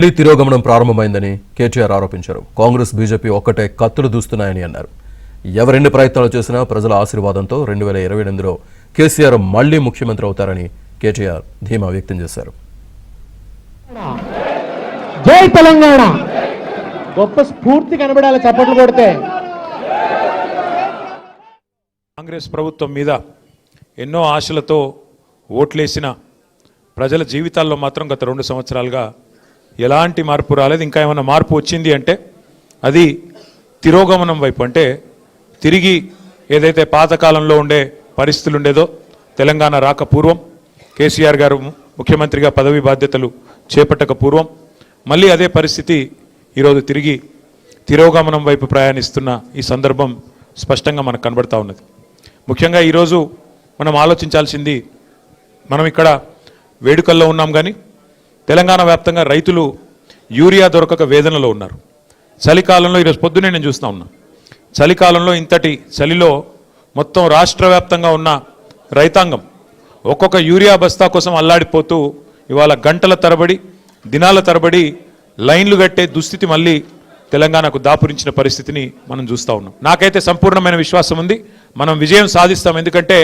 మళ్లీ తిరోగమనం ప్రారంభమైందని కేటీఆర్ ఆరోపించారు. కాంగ్రెస్ బీజేపీ ఒక్కటే కత్తులు దూస్తున్నాయని అన్నారు. ఎవరెన్ని ప్రయత్నాలు చేసినా ప్రజల ఆశీర్వాదంతో 2028లో కేసీఆర్ మళ్లీ ముఖ్యమంత్రి అవుతారని కేటీఆర్ ధీమా వ్యక్తం చేశారు. జై తెలంగాణ గొప్ప స్ఫూర్తి కనబడాలి చప్పట్లు కొడితే. కాంగ్రెస్ ప్రభుత్వం మీద ఎన్నో ఆశలతో ఓట్లేసిన ప్రజల జీవితాల్లో మాత్రం గత 2 సంవత్సరాలుగా ఎలాంటి మార్పు రాలేదు. ఇంకా ఏమైనా మార్పు వచ్చింది అంటే అది తిరోగమనం వైపు, అంటే తిరిగి ఏదైతే పాతకాలంలో ఉండే పరిస్థితులు ఉండేదో తెలంగాణ రాక పూర్వం, కేసీఆర్ గారు ముఖ్యమంత్రిగా పదవి బాధ్యతలు చేపట్టక పూర్వం మళ్ళీ అదే పరిస్థితి ఈరోజు తిరిగి తిరోగమనం వైపు ప్రయాణిస్తున్న ఈ సందర్భం స్పష్టంగా మనకు కనబడతా ఉన్నది. ముఖ్యంగా ఈరోజు మనం ఆలోచించాల్సింది, మనం ఇక్కడ వేడుకల్లో ఉన్నాం కానీ తెలంగాణ వ్యాప్తంగా రైతులు యూరియా దొరకక వేదనలో ఉన్నారు. చలికాలంలో ఈరోజు పొద్దునే నేను చూస్తూ ఉన్నా, చలికాలంలో ఇంతటి చలిలో మొత్తం రాష్ట్ర వ్యాప్తంగా ఉన్న రైతాంగం ఒక్కొక్క యూరియా బస్తా కోసం అల్లాడిపోతూ ఇవాళ గంటల తరబడి దినాల తరబడి లైన్లు కట్టే దుస్థితి మళ్ళీ తెలంగాణకు దాపురించిన పరిస్థితిని మనం చూస్తూ ఉన్నాం. నాకైతే సంపూర్ణమైన విశ్వాసం ఉంది, మనం విజయం సాధిస్తాం. ఎందుకంటే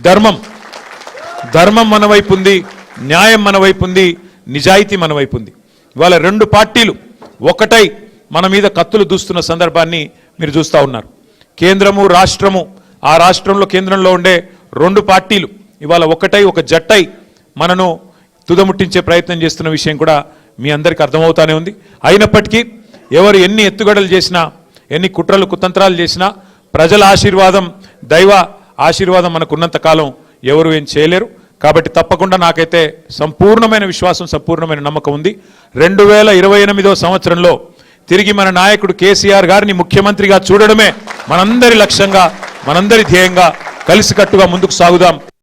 ధర్మం మన వైపు ఉంది, న్యాయం మన వైపు ఉంది, నిజాయితీ మన వైపు ఉంది. ఇవాళ 2 పార్టీలు ఒకటై మన మీద కత్తులు దూస్తున్న సందర్భాన్ని మీరు చూస్తూ ఉన్నారు. కేంద్రము రాష్ట్రము, ఆ రాష్ట్రంలో కేంద్రంలో ఉండే 2 పార్టీలు ఇవాళ ఒకటై ఒక జట్టై మనను తుదముట్టించే ప్రయత్నం చేస్తున్న విషయం కూడా మీ అందరికీ అర్థమవుతానే ఉంది. అయినప్పటికీ ఎవరు ఎన్ని ఎత్తుగడలు చేసినా, ఎన్ని కుట్రలు కుతంత్రాలు చేసినా ప్రజల ఆశీర్వాదం, దైవ ఆశీర్వాదం మనకు ఉన్నంత కాలం ఎవరు ఏం చేయలేరు. కాబట్టి తప్పకుండా నాకైతే సంపూర్ణమైన విశ్వాసం, సంపూర్ణమైన నమ్మకం ఉంది. 2028వ సంవత్సరంలో తిరిగి మన నాయకుడు కేసీఆర్ గారిని ముఖ్యమంత్రిగా చూడడమే మనందరి లక్ష్యంగా, మనందరి ధ్యేయంగా కలిసికట్టుగా ముందుకు సాగుదాం.